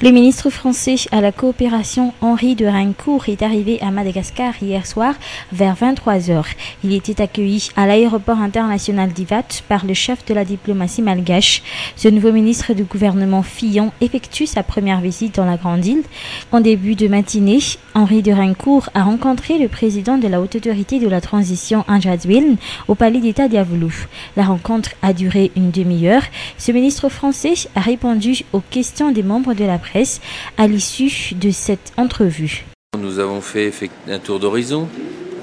Le ministre français à la coopération Henri de Reincourt est arrivé à Madagascar hier soir vers 23h. Il était accueilli à l'aéroport international d'Ivat par le chef de la diplomatie malgache. Ce nouveau ministre du gouvernement Fillon effectue sa première visite dans la Grande Île. En début de matinée, Henri de Reincourt a rencontré le président de la Haute Autorité de la Transition Anjadwil au palais d'État d'Iavoulou. La rencontre a duré une demi-heure. Ce ministre français a répondu aux questions des membres de la presse à l'issue de cette entrevue. Nous avons fait un tour d'horizon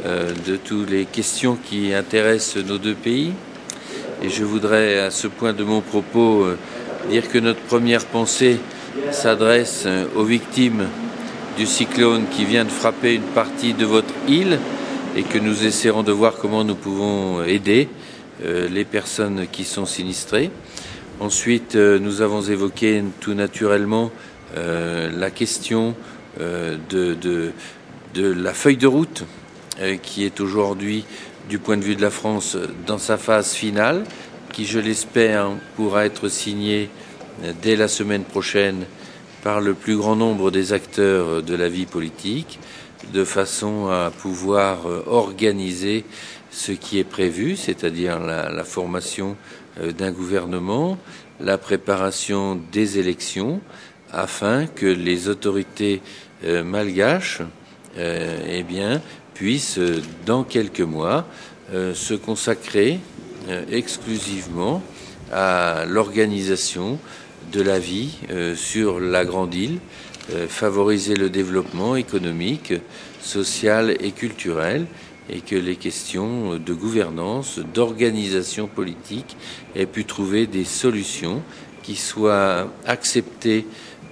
de toutes les questions qui intéressent nos deux pays. Et je voudrais, à ce point de mon propos, dire que notre première pensée s'adresse aux victimes du cyclone qui vient de frapper une partie de votre île et que nous essaierons de voir comment nous pouvons aider les personnes qui sont sinistrées. Ensuite, nous avons évoqué tout naturellement la question de la feuille de route qui est aujourd'hui, du point de vue de la France, dans sa phase finale, qui, je l'espère, pourra être signée dès la semaine prochaine par le plus grand nombre des acteurs de la vie politique, de façon à pouvoir organiser ce qui est prévu, c'est-à-dire la formation d'un gouvernement, la préparation des élections, afin que les autorités malgaches puissent, dans quelques mois, se consacrer exclusivement à l'organisation de la vie sur la Grande Île, favoriser le développement économique, social et culturel, et que les questions de gouvernance, d'organisation politique aient pu trouver des solutions qui soient acceptées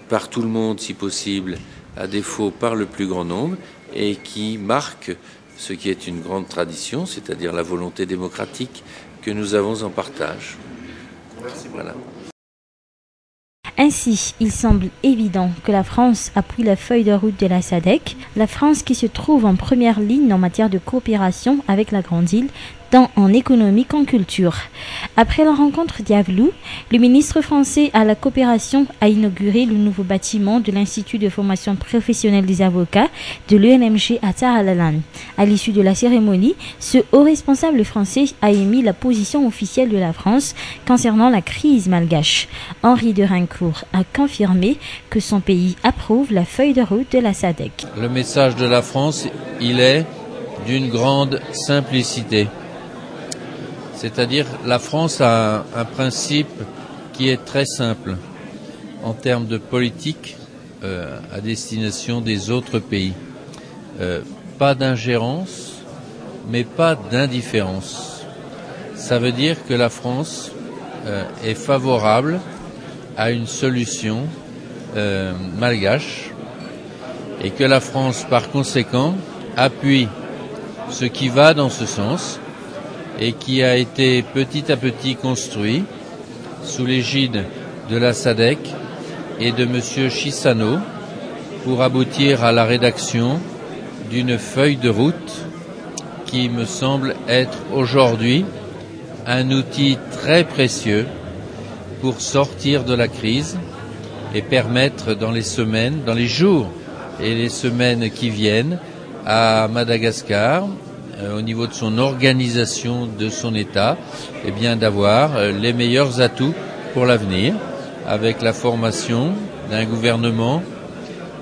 par tout le monde si possible, à défaut par le plus grand nombre, et qui marquent ce qui est une grande tradition, c'est-à-dire la volonté démocratique que nous avons en partage. Voilà. Ainsi, il semble évident que la France appuie la feuille de route de la SADC, la France qui se trouve en première ligne en matière de coopération avec la Grande Île, tant en économie qu'en culture. Après la rencontre d'Iavoulou, le ministre français à la coopération a inauguré le nouveau bâtiment de l'Institut de formation professionnelle des avocats de l'ENMG à Taralalan. À l'issue de la cérémonie, ce haut responsable français a émis la position officielle de la France concernant la crise malgache. Henri de Reincourt a confirmé que son pays approuve la feuille de route de la SADC. Le message de la France, il est d'une grande simplicité. C'est-à-dire, la France a un principe qui est très simple en termes de politique à destination des autres pays. Pas d'ingérence, mais pas d'indifférence. Ça veut dire que la France est favorable à une solution malgache et que la France, par conséquent, appuie ce qui va dans ce sens et qui a été petit à petit construit sous l'égide de la SADC et de M. Chissano pour aboutir à la rédaction d'une feuille de route qui me semble être aujourd'hui un outil très précieux pour sortir de la crise et permettre dans les jours et les semaines qui viennent à Madagascar, au niveau de son organisation, de son État, d'avoir les meilleurs atouts pour l'avenir, avec la formation d'un gouvernement,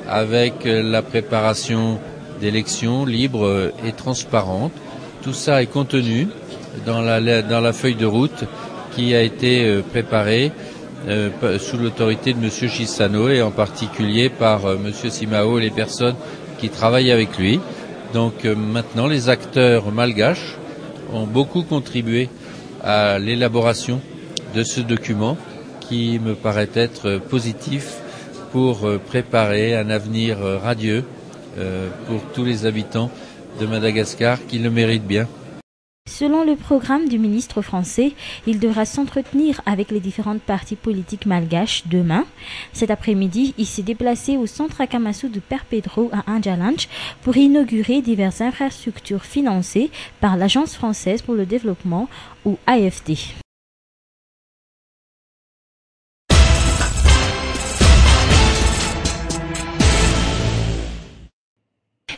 avec la préparation d'élections libres et transparentes. Tout ça est contenu dans la feuille de route qui a été préparée sous l'autorité de M. Chissano et en particulier par M. Simao et les personnes qui travaillent avec lui. Donc maintenant, les acteurs malgaches ont beaucoup contribué à l'élaboration de ce document qui me paraît être positif pour préparer un avenir radieux pour tous les habitants de Madagascar qui le méritent bien. Selon le programme du ministre français, il devra s'entretenir avec les différentes partis politiques malgaches demain. Cet après-midi, il s'est déplacé au centre Akamasu de Perpédro à Anjalanch pour inaugurer diverses infrastructures financées par l'Agence française pour le développement ou AFD.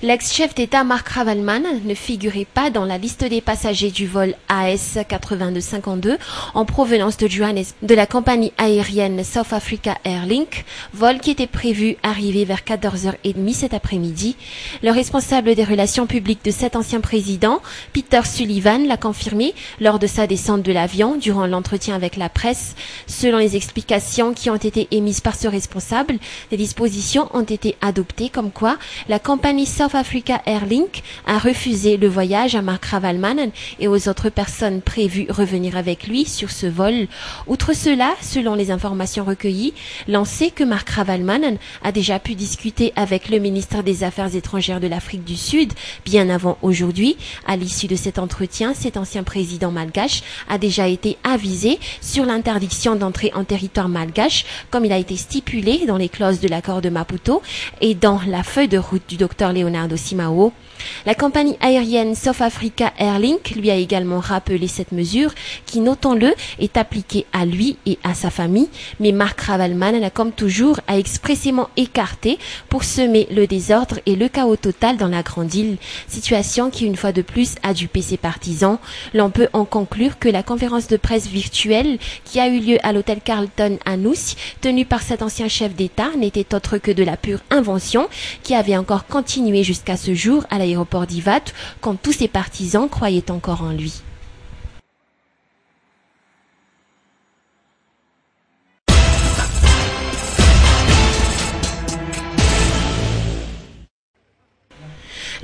L'ex-chef d'État Marc Ravalman ne figurait pas dans la liste des passagers du vol AS 8252 en provenance de la compagnie aérienne South Africa Airlink, vol qui était prévu arriver vers 14h30 cet après-midi. Le responsable des relations publiques de cet ancien président, Peter Sullivan, l'a confirmé lors de sa descente de l'avion durant l'entretien avec la presse. Selon les explications qui ont été émises par ce responsable, des dispositions ont été adoptées comme quoi la compagnie South Africa Airlink a refusé le voyage à Marc Ravalman et aux autres personnes prévues revenir avec lui sur ce vol. Outre cela, selon les informations recueillies, l'on sait que Marc Ravalman a déjà pu discuter avec le ministre des Affaires étrangères de l'Afrique du Sud bien avant aujourd'hui. À l'issue de cet entretien, cet ancien président malgache a déjà été avisé sur l'interdiction d'entrer en territoire malgache, comme il a été stipulé dans les clauses de l'accord de Maputo et dans la feuille de route du docteur Leonardo Simao. La compagnie aérienne South Africa Airlink lui a également rappelé cette mesure qui, notons-le, est appliquée à lui et à sa famille, mais Marc Ravalman a comme toujours expressément écarté pour semer le désordre et le chaos total dans la Grande Île, situation qui une fois de plus a dupé ses partisans. L'on peut en conclure que la conférence de presse virtuelle qui a eu lieu à l'hôtel Carlton à Nousse, tenue par cet ancien chef d'État, n'était autre que de la pure invention qui avait encore continué jusqu'à ce jour à l'aéroport d'Ivat quand tous ses partisans croyaient encore en lui.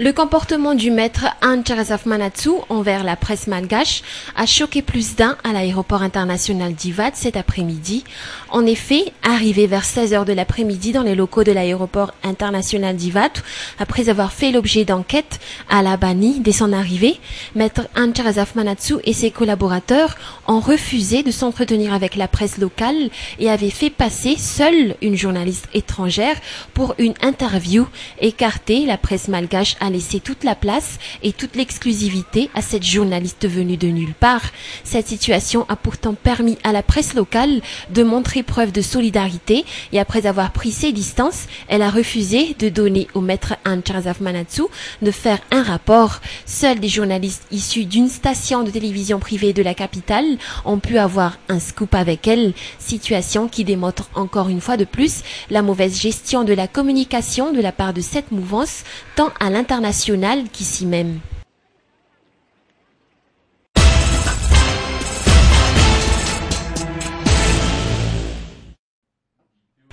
Le comportement du maître Antjarazaf Manatsu envers la presse malgache a choqué plus d'un à l'aéroport international d'Ivat cet après-midi. En effet, arrivé vers 16h de l'après-midi dans les locaux de l'aéroport international d'Ivat, après avoir fait l'objet d'enquêtes à la Bani dès son arrivée, maître Antjarazaf Manatsu et ses collaborateurs ont refusé de s'entretenir avec la presse locale et avaient fait passer seule une journaliste étrangère pour une interview. Écartée, la presse malgache a laissé toute la place et toute l'exclusivité à cette journaliste venue de nulle part. Cette situation a pourtant permis à la presse locale de montrer preuve de solidarité et après avoir pris ses distances, elle a refusé de donner au maître Antjarazaf Manatsu de faire un rapport. Seuls des journalistes issus d'une station de télévision privée de la capitale ont pu avoir un scoop avec elle, situation qui démontre encore une fois de plus la mauvaise gestion de la communication de la part de cette mouvance, tant à l'international qu'ici même.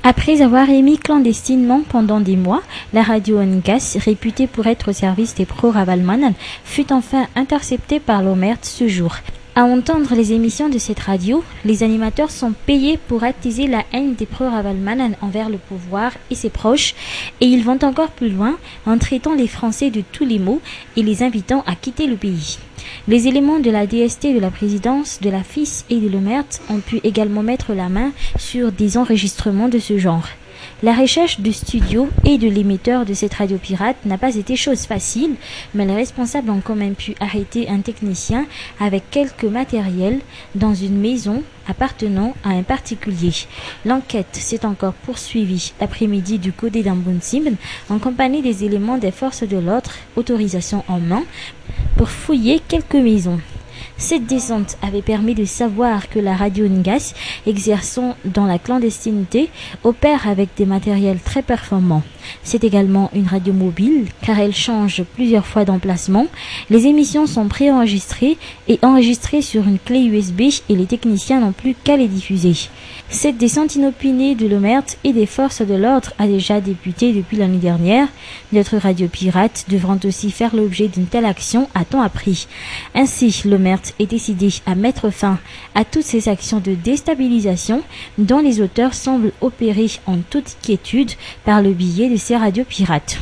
Après avoir émis clandestinement pendant des mois, la radio Ngas, réputée pour être au service des pro-Ravalman, fut enfin interceptée par l'OMERT ce jour. À entendre les émissions de cette radio, les animateurs sont payés pour attiser la haine des pro-Ravalman envers le pouvoir et ses proches, et ils vont encore plus loin en traitant les Français de tous les maux et les invitant à quitter le pays. Les éléments de la DST de la présidence, de la FIS et de l'OMERT ont pu également mettre la main sur des enregistrements de ce genre. La recherche du studio et de l'émetteur de cette radio pirate n'a pas été chose facile, mais les responsables ont quand même pu arrêter un technicien avec quelques matériels dans une maison appartenant à un particulier. L'enquête s'est encore poursuivie l'après-midi du côté d'Ambunsimben en compagnie des éléments des forces de l'ordre, autorisation en main, pour fouiller quelques maisons. Cette descente avait permis de savoir que la radio Ngas, exerçant dans la clandestinité, opère avec des matériels très performants. C'est également une radio mobile, car elle change plusieurs fois d'emplacement. Les émissions sont préenregistrées et enregistrées sur une clé USB et les techniciens n'ont plus qu'à les diffuser. Cette descente inopinée de l'OMERT et des forces de l'ordre a déjà débuté depuis l'année dernière. D'autres radios pirates devront aussi faire l'objet d'une telle action à temps appris. Ainsi, l'OMERT est décidé à mettre fin à toutes ces actions de déstabilisation dont les auteurs semblent opérer en toute quiétude par le biais de ces radios pirates.